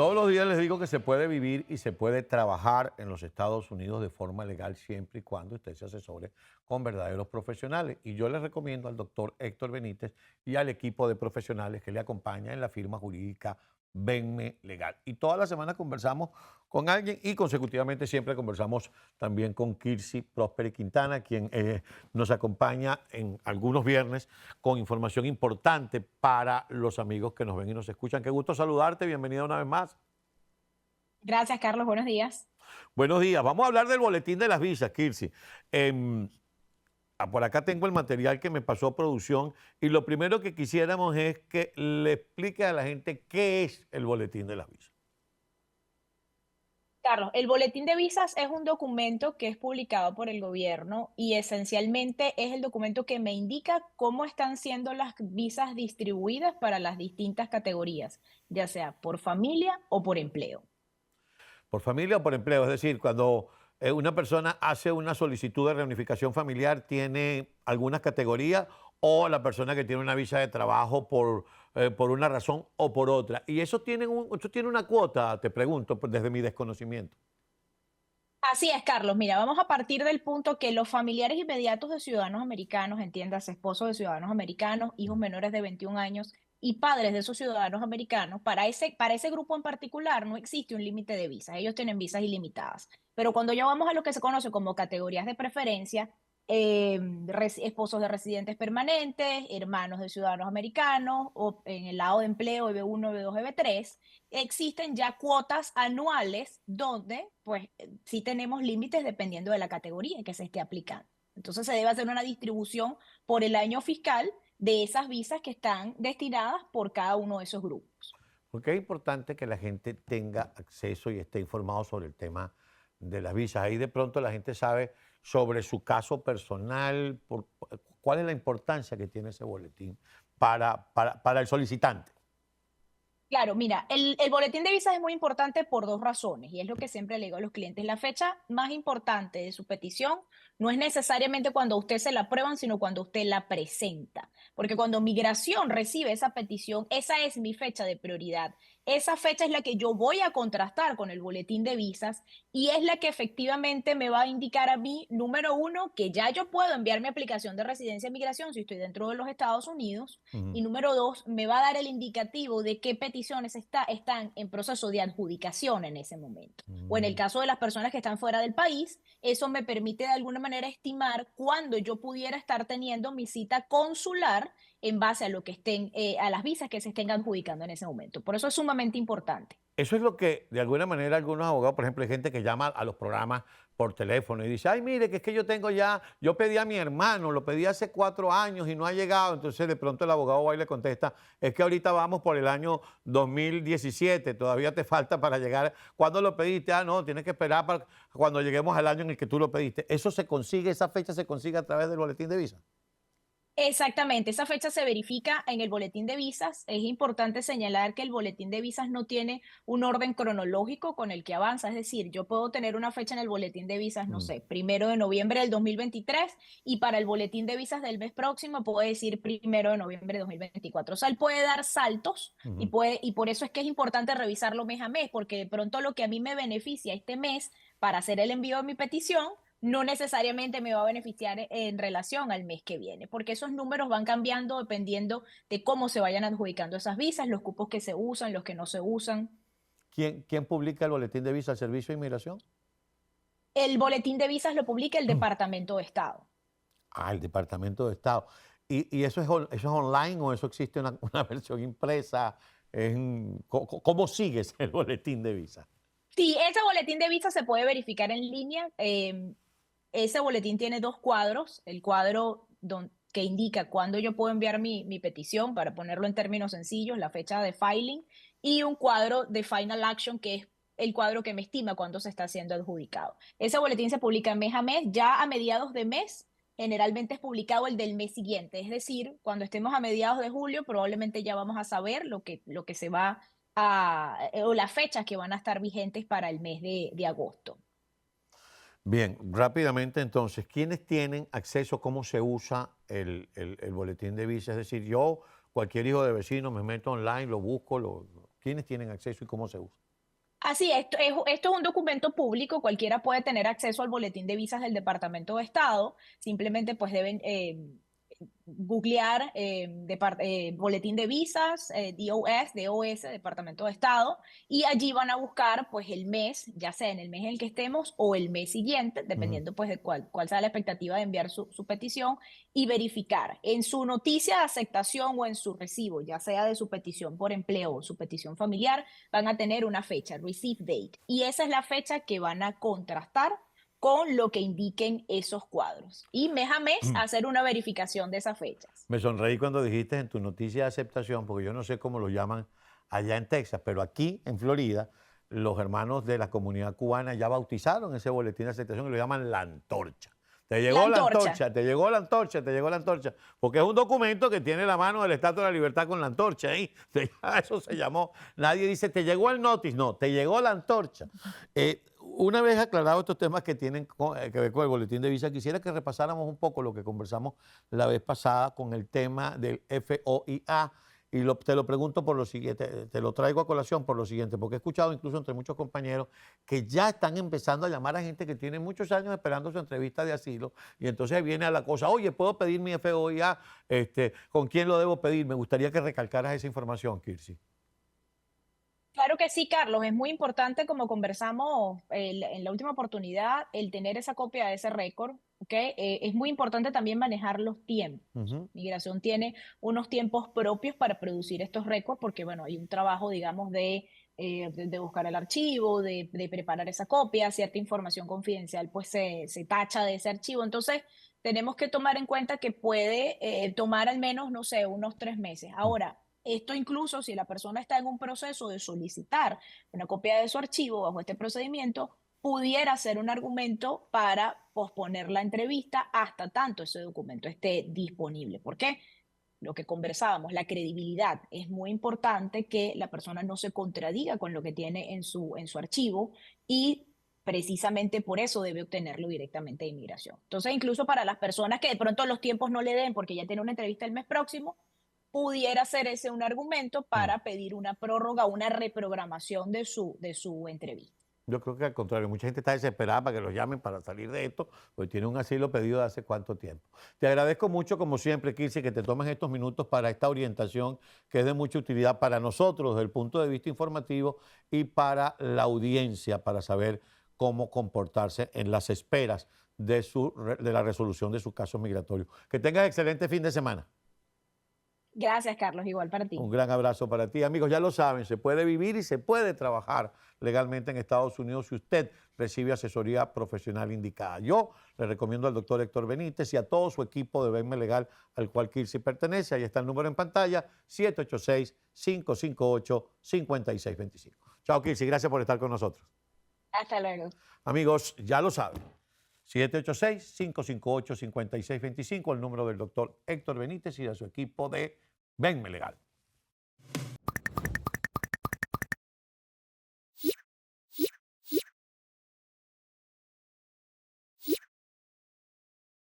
Todos los días les digo que se puede vivir y se puede trabajar en los Estados Unidos de forma legal siempre y cuando usted se asesore con verdaderos profesionales. Y yo les recomiendo al doctor Héctor Benítez y al equipo de profesionales que le acompaña en la firma jurídica Venme Legal. Y toda la semana conversamos con alguien y consecutivamente siempre conversamos también con Kirsi Prósperi Quintana, quien nos acompaña en algunos viernes con información importante para los amigos que nos ven y nos escuchan. Qué gusto saludarte, bienvenida una vez más. Gracias, Carlos. Buenos días. Buenos días, vamos a hablar del boletín de las visas, Kirsi. Em, por acá tengo el material que me pasó producción y lo primero que quisiéramos es que le explique a la gente qué es el boletín de las visas. Carlos, el boletín de visas es un documento que es publicado por el gobierno y esencialmente es el documento que me indica cómo están siendo las visas distribuidas para las distintas categorías, ya sea por familia o por empleo. Por familia o por empleo, es decir, cuando una persona hace una solicitud de reunificación familiar, ¿tiene algunas categorías o la persona que tiene una visa de trabajo por una razón o por otra? Y eso tiene una cuota, te pregunto, pues, desde mi desconocimiento. Así es, Carlos. Mira, vamos a partir del punto que los familiares inmediatos de ciudadanos americanos, entiendas, esposos de ciudadanos americanos, hijos menores de 21 años y padres de esos ciudadanos americanos, para ese grupo en particular no existe un límite de visas. Ellos tienen visas ilimitadas. Pero cuando ya vamos a lo que se conoce como categorías de preferencia, esposos de residentes permanentes, hermanos de ciudadanos americanos, o en el lado de empleo, EB1, EB2, EB3, existen ya cuotas anuales donde, pues, sí tenemos límites dependiendo de la categoría en que se esté aplicando. Entonces se debe hacer una distribución por el año fiscal de esas visas que están destinadas por cada uno de esos grupos. Porque es importante que la gente tenga acceso y esté informado sobre el tema de las visas. Ahí de pronto la gente sabe sobre su caso personal, cuál es la importancia que tiene ese boletín para el solicitante. Claro, mira, el boletín de visas es muy importante por dos razones, y es lo que siempre le digo a los clientes. La fecha más importante de su petición no es necesariamente cuando usted se la aprueban, sino cuando usted la presenta. Porque cuando migración recibe esa petición, esa es mi fecha de prioridad. Esa fecha es la que yo voy a contrastar con el boletín de visas y es la que efectivamente me va a indicar a mí, número uno, que ya yo puedo enviar mi aplicación de residencia y migración si estoy dentro de los Estados Unidos. Ujú. Y número dos, me va a dar el indicativo de qué peticiones están en proceso de adjudicación en ese momento. O en el Mm. caso de las personas que están fuera del país, eso me permite de alguna manera estimar cuándo yo pudiera estar teniendo mi cita consular en base a lo que estén, a las visas que se estén adjudicando en ese momento. Por eso es sumamente importante. Eso es lo que, de alguna manera, algunos abogados, por ejemplo, hay gente que llama a los programas por teléfono y dice, ay, mire, que es que yo tengo ya, yo pedí a mi hermano, lo pedí hace 4 años y no ha llegado. Entonces, de pronto el abogado va y le contesta, es que ahorita vamos por el año 2017, todavía te falta para llegar. ¿Cuándo lo pediste? Ah, no, tienes que esperar para cuando lleguemos al año en el que tú lo pediste. Eso se consigue, esa fecha se consigue a través del boletín de visa. Exactamente, esa fecha se verifica en el boletín de visas. Es importante señalar que el boletín de visas no tiene un orden cronológico con el que avanza. Es decir, yo puedo tener una fecha en el boletín de visas, no Mm. sé, 1 de noviembre del 2023 y para el boletín de visas del mes próximo puedo decir 1 de noviembre de 2024. O sea, él puede dar saltos Ujú. y por eso es que es importante revisarlo mes a mes, porque de pronto lo que a mí me beneficia este mes para hacer el envío de mi petición no necesariamente me va a beneficiar en relación al mes que viene, porque esos números van cambiando dependiendo de cómo se vayan adjudicando esas visas, los cupos que se usan, los que no se usan. ¿Quién publica el boletín de visa? ¿El Servicio de Inmigración? El boletín de visas lo publica el Departamento de Estado. Ah, el Departamento de Estado. ¿Y eso eso es online o eso existe una versión impresa? ¿Cómo sigues el boletín de visa? Sí, ese boletín de visas se puede verificar en línea. Ese boletín tiene dos cuadros, el cuadro que indica cuándo yo puedo enviar mi petición, para ponerlo en términos sencillos, la fecha de filing, y un cuadro de final action, que es el cuadro que me estima cuándo se está siendo adjudicado. Ese boletín se publica mes a mes, ya a mediados de mes, generalmente es publicado el del mes siguiente, es decir, cuando estemos a mediados de julio, probablemente ya vamos a saber lo que se va o las fechas que van a estar vigentes para el mes de agosto. Bien, rápidamente entonces, ¿quiénes tienen acceso? ¿Cómo se usa el boletín de visa? Es decir, yo, cualquier hijo de vecino, me meto online, lo busco, ¿quiénes tienen acceso y cómo se usa? Así, esto es un documento público, cualquiera puede tener acceso al boletín de visas del Departamento de Estado, simplemente pues deben googlear boletín de visas, DOS, Departamento de Estado, y allí van a buscar pues el mes, ya sea en el mes en el que estemos o el mes siguiente, Ujú. dependiendo pues de cuál sea la expectativa de enviar su petición, y verificar en su noticia de aceptación o en su recibo, ya sea de su petición por empleo o su petición familiar, van a tener una fecha, receive date, y esa es la fecha que van a contrastar con lo que indiquen esos cuadros. Y mes a mes hacer una verificación de esas fechas. Me sonreí cuando dijiste en tu noticia de aceptación, porque yo no sé cómo lo llaman allá en Texas, pero aquí en Florida, los hermanos de la comunidad cubana ya bautizaron ese boletín de aceptación y lo llaman la antorcha. Te La llegó la antorcha. antorcha, te llegó la antorcha, te llegó la antorcha, porque es un documento que tiene la mano del Estatua de la Libertad con la antorcha ahí. Eso se llamó. Nadie dice, te llegó el notice, no, te llegó la antorcha. Una vez aclarados estos temas que tienen que ver con el boletín de visa, quisiera que repasáramos un poco lo que conversamos la vez pasada con el tema del FOIA. Y te lo pregunto por lo siguiente, te lo traigo a colación por lo siguiente, porque he escuchado incluso entre muchos compañeros que ya están empezando a llamar a gente que tiene muchos años esperando su entrevista de asilo y entonces viene a la cosa, oye, ¿puedo pedir mi FOIA? ¿Con quién lo debo pedir? Me gustaría que recalcaras esa información, Kirsi. Claro que sí, Carlos. Es muy importante, como conversamos en la última oportunidad, el tener esa copia de ese récord, ¿ok? Es muy importante también manejar los tiempos. Ujú. Migración tiene unos tiempos propios para producir estos récords porque, bueno, hay un trabajo, digamos, de buscar el archivo, de preparar esa copia, cierta información confidencial, pues se tacha de ese archivo. Entonces, tenemos que tomar en cuenta que puede tomar al menos, no sé, unos 3 meses. Ahora, esto incluso si la persona está en un proceso de solicitar una copia de su archivo bajo este procedimiento, pudiera ser un argumento para posponer la entrevista hasta tanto ese documento esté disponible. ¿Por qué? Lo que conversábamos, la credibilidad. Es muy importante que la persona no se contradiga con lo que tiene en su archivo y precisamente por eso debe obtenerlo directamente de inmigración. Entonces, incluso para las personas que de pronto los tiempos no le den porque ya tiene una entrevista el mes próximo, pudiera ser ese un argumento Mm. para pedir una prórroga, una reprogramación de su entrevista. Yo creo que al contrario, mucha gente está desesperada para que los llamen para salir de esto, porque tiene un asilo pedido de hace cuánto tiempo. Te agradezco mucho, como siempre, Kirsi, que te tomes estos minutos para esta orientación que es de mucha utilidad para nosotros desde el punto de vista informativo y para la audiencia, para saber cómo comportarse en las esperas de la resolución de sus casos migratorios. Que tengas excelente fin de semana. Gracias, Carlos. Igual para Un ti. gran abrazo para ti. Amigos, ya lo saben, se puede vivir y se puede trabajar legalmente en Estados Unidos si usted recibe asesoría profesional indicada. Yo le recomiendo al doctor Héctor Benítez y a todo su equipo de Venme Legal, al cual Kirsi pertenece. Ahí está el número en pantalla, 786-558-5625. Chao, Kirsi. Gracias por estar con nosotros. Hasta luego. Amigos, ya lo saben. 786-558-5625, el número del doctor Héctor Benítez y de su equipo de Venme Legal.